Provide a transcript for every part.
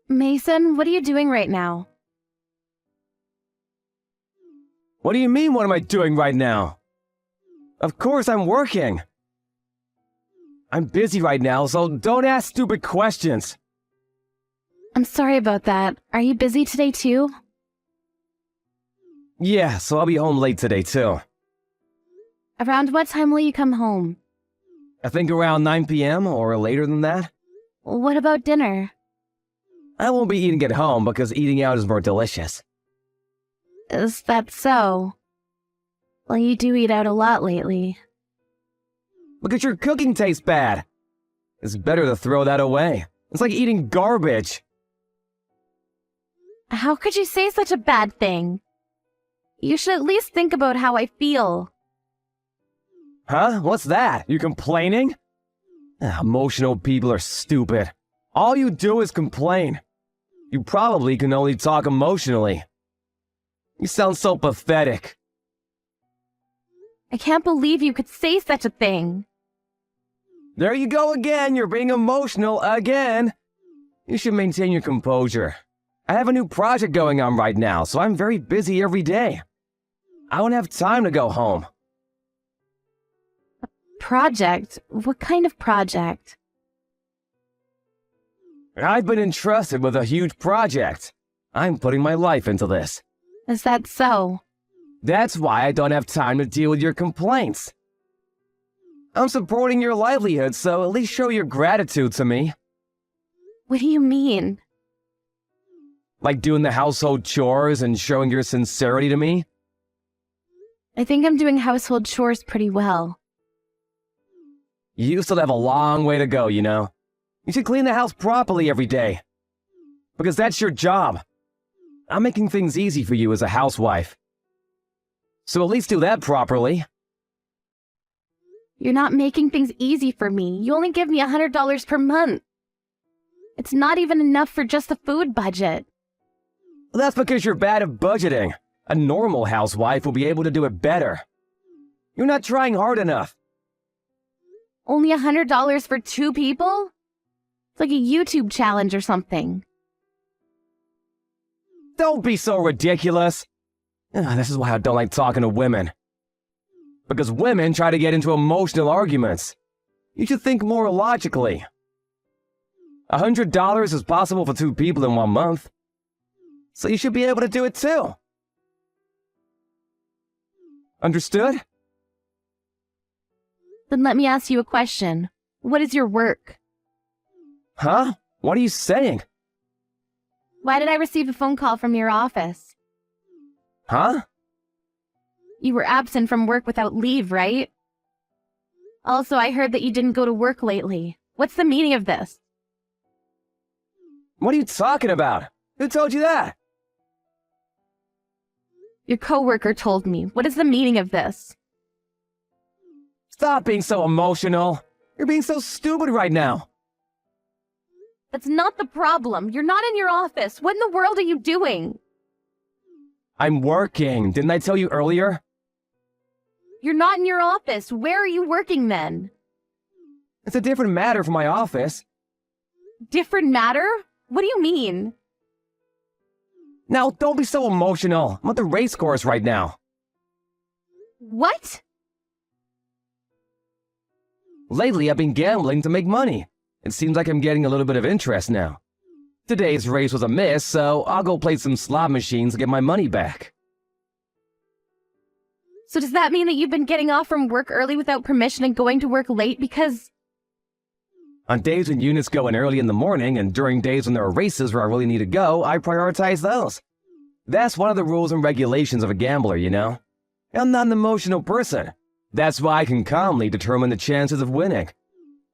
Mason, what are you doing right now? What do you mean, what am I doing right now? Of course I'm working. I'm busy right now, so don't ask stupid questions. I'm sorry about that. Are you busy today too? Yeah, so I'll be home late today too. Around what time will you come home? I think around 9 p.m. or later than that. What about dinner? I won't be eating at home because eating out is more delicious. Is that so? Well, you do eat out a lot lately. Because your cooking tastes bad. It's better to throw that away. It's like eating garbage. How could you say such a bad thing? You should at least think about how I feel. Huh? What's that? You complaining? Emotional people are stupid. All you do is complain. You probably can only talk emotionally. You sound so pathetic. I can't believe you could say such a thing. There you go again, you're being emotional again. You should maintain your composure. I have a new project going on right now, so I'm very busy every day. I don't have time to go home. Project? What kind of project? I've been entrusted with a huge project. I'm putting my life into this. Is that so? That's why I don't have time to deal with your complaints. I'm supporting your livelihood, so at least show your gratitude to me. What do you mean? Like doing the household chores and showing your sincerity to me? I think I'm doing household chores pretty well. You still have a long way to go, you know. You should clean the house properly every day. Because that's your job. I'm making things easy for you as a housewife. So at least do that properly. You're not making things easy for me. You only give me $100 per month. It's not even enough for just the food budget. Well, that's because you're bad at budgeting. A normal housewife will be able to do it better. You're not trying hard enough. Only $100 for 2 people? It's like a YouTube challenge or something. Don't be so ridiculous. This is why I don't like talking to women. Because women try to get into emotional arguments. You should think more logically. $100 is possible for 2 people in 1 month. So you should be able to do it too. Understood? Then let me ask you a question. What is your work? Huh? What are you saying? Why did I receive a phone call from your office? Huh? You were absent from work without leave, right? Also, I heard that you didn't go to work lately. What's the meaning of this? What are you talking about? Who told you that? Your coworker told me. What is the meaning of this? Stop being so emotional. You're being so stupid right now. That's not the problem. You're not in your office. What in the world are you doing? I'm working. Didn't I tell you earlier? You're not in your office. Where are you working then? It's a different matter from my office. Different matter? What do you mean? Now, don't be so emotional. I'm at the race course right now. What? Lately, I've been gambling to make money. It seems like I'm getting a little bit of interest now. Today's race was a miss, so I'll go play some slot machines to get my money back. So does that mean that you've been getting off from work early without permission and going to work late because... On days when units go in early in the morning and during days when there are races where I really need to go, I prioritize those. That's one of the rules and regulations of a gambler, you know? I'm not an emotional person. That's why I can calmly determine the chances of winning.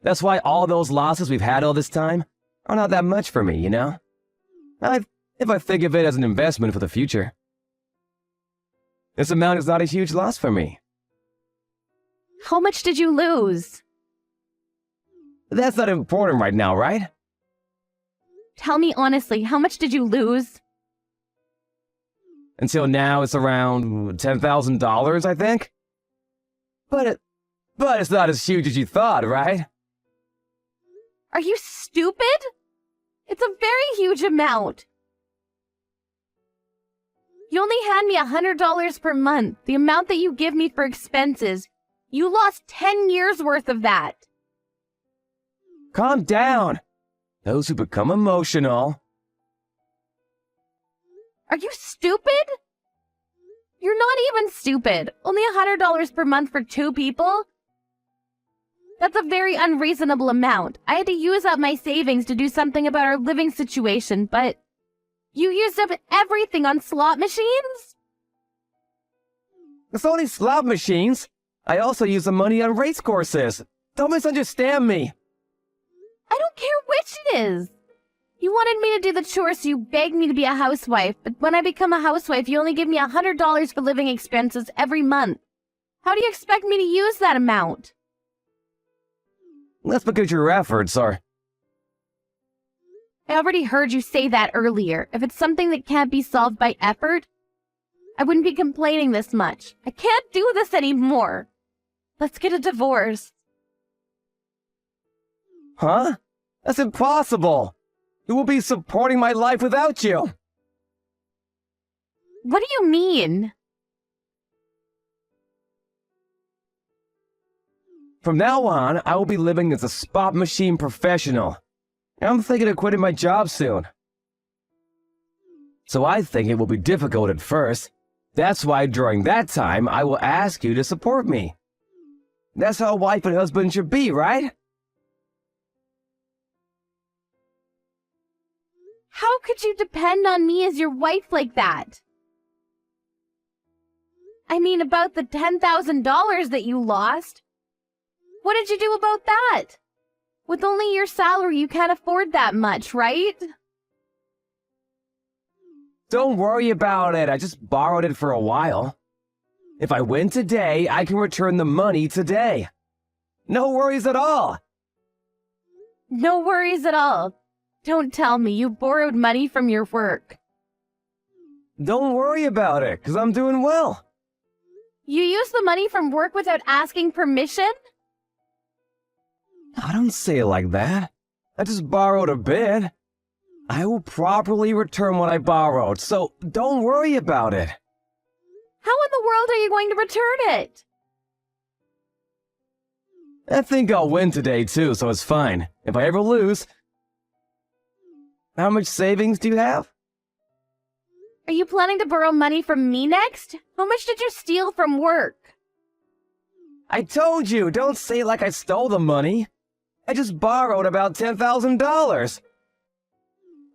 That's why all those losses we've had all this time are not that much for me, you know? If I think of it as an investment for the future. This amount is not a huge loss for me. How much did you lose? That's not important right now, right? Tell me honestly, how much did you lose? Until now, it's around $10,000, I think. But it's not as huge as you thought, right? Are you stupid? It's a very a huge amount. You only hand me $100 per month, the amount that you give me for expenses. You lost 10 years worth of that. Calm down. Those who become emotional. Are you stupid? You're not even stupid. Only $100 per month for 2 people? That's a very unreasonable amount. I had to use up my savings to do something about our living situation, but you used up everything on slot machines? It's only slot machines. I also use the money on race courses. Don't misunderstand me. I don't care which it is. You wanted me to do the chores, so you begged me to be a housewife, but when I become a housewife, you only give me $100 for living expenses every month. How do you expect me to use that amount? That's because your efforts are... I already heard you say that earlier. If it's something that can't be solved by effort, I wouldn't be complaining this much. I can't do this anymore. Let's get a divorce. Huh? That's impossible. Who will be supporting my life without you? What do you mean? From now on, I will be living as a spot machine professional. I'm thinking of quitting my job soon. So I think it will be difficult at first. That's why during that time, I will ask you to support me. That's how a wife and husband should be, right? How could you depend on me as your wife like that? I mean, about the $10,000 that you lost. What did you do about that? With only your salary, you can't afford that much, right? Don't worry about it. I just borrowed it for a while. If I win today, I can return the money today. No worries at all. No worries at all. Don't tell me you borrowed money from your work. Don't worry about it, because I'm doing well. You used the money from work without asking permission? I don't say it like that. I just borrowed a bit. I will properly return what I borrowed, so don't worry about it. How in the world are you going to return it? I think I'll win today too, so it's fine. If I ever lose... How much savings do you have? Are you planning to borrow money from me next? How much did you steal from work? I told you, don't say it like I stole the money. I just borrowed about $10,000.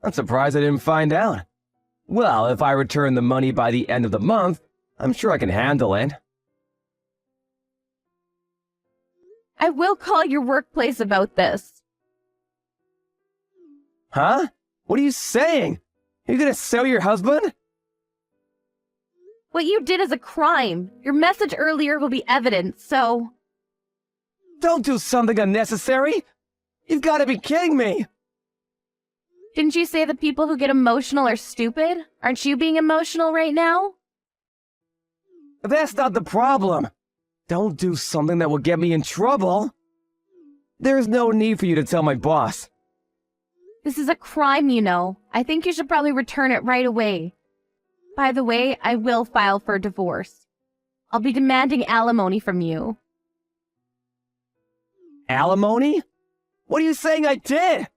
I'm surprised I didn't find out. Well, if I return the money by the end of the month, I'm sure I can handle it. I will call your workplace about this. Huh? What are you saying? Are you gonna sell your husband? What you did is a crime. Your message earlier will be evidence, so... Don't do something unnecessary! You've gotta be kidding me! Didn't you say that people who get emotional are stupid? Aren't you being emotional right now? That's not the problem. Don't do something that will get me in trouble. There's no need for you to tell my boss. This is a crime, you know. I think you should probably return it right away. By the way, I will file for a divorce. I'll be demanding alimony from you. Alimony? What are you saying I did?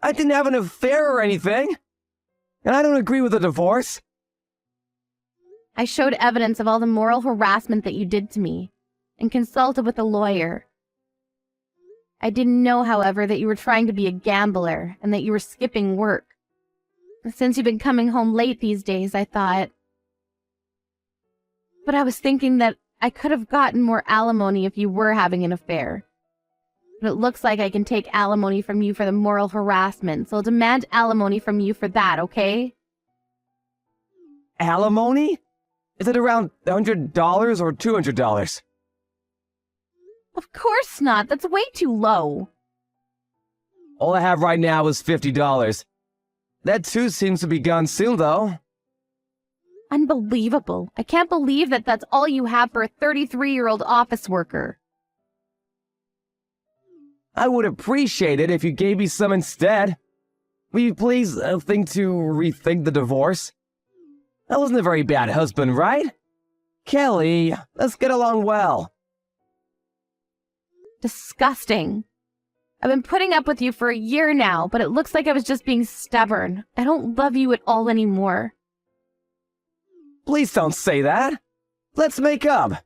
I didn't have an affair or anything. And I don't agree with a divorce. I showed evidence of all the moral harassment that you did to me, and consulted with a lawyer. I didn't know, however, that you were trying to be a gambler, and that you were skipping work. Since you've been coming home late these days, I thought... But I was thinking that I could have gotten more alimony if you were having an affair. But it looks like I can take alimony from you for the moral harassment, so I'll demand alimony from you for that, okay? Alimony? Is it around $100 or $200? Of course not. That's way too low. All I have right now is $50. That too seems to be gone soon, though. Unbelievable. I can't believe that that's all you have for a 33-year-old office worker. I would appreciate it if you gave me some instead. will you please think to rethink the divorce? I wasn't a very bad husband, right? Kelly, let's get along well. Disgusting. I've been putting up with you for a year now, but it looks like I was just being stubborn. I don't love you at all anymore. Please don't say that. Let's make up.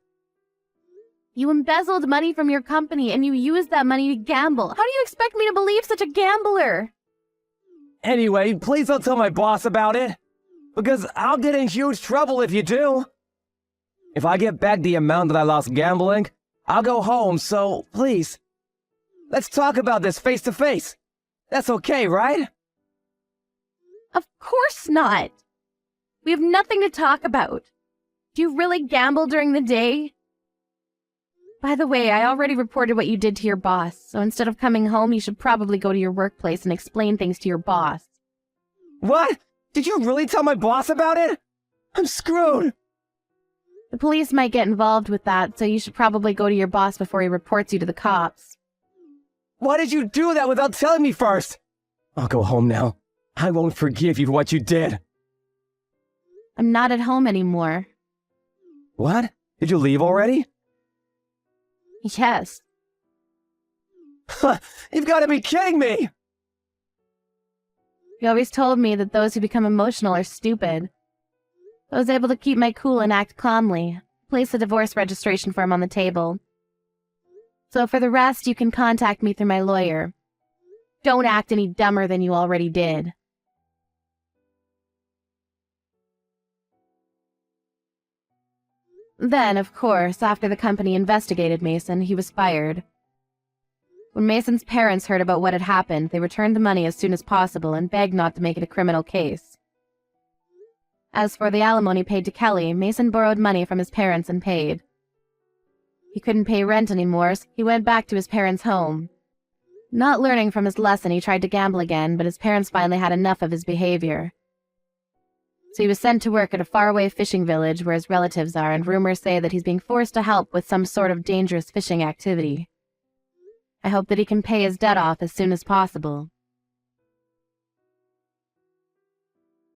You embezzled money from your company and you used that money to gamble. How do you expect me to believe such a gambler? Anyway, please don't tell my boss about it, because I'll get in huge trouble if you do. If I get back the amount that I lost gambling, I'll go home, so please, let's talk about this face to face. That's okay, right? Of course not. We have nothing to talk about. Do you really gamble during the day? By the way, I already reported what you did to your boss, so instead of coming home, you should probably go to your workplace and explain things to your boss. What? Did you really tell my boss about it? I'm screwed. The police might get involved with that, so you should probably go to your boss before he reports you to the cops. Why did you do that without telling me first? I'll go home now. I won't forgive you for what you did. I'm not at home anymore. What? Did you leave already? Yes. You've got to be kidding me! You always told me that those who become emotional are stupid. I was able to keep my cool and act calmly. Place the divorce registration form on the table. So for the rest, you can contact me through my lawyer. Don't act any dumber than you already did. Then, of course, after the company investigated Mason, he was fired. When Mason's parents heard about what had happened, they returned the money as soon as possible and begged not to make it a criminal case. As for the alimony paid to Kelly, Mason borrowed money from his parents and paid. He couldn't pay rent anymore, so he went back to his parents' home. Not learning from his lesson, he tried to gamble again, but his parents finally had enough of his behavior. So he was sent to work at a faraway fishing village where his relatives are, and rumors say that he's being forced to help with some sort of dangerous fishing activity. I hope that he can pay his debt off as soon as possible.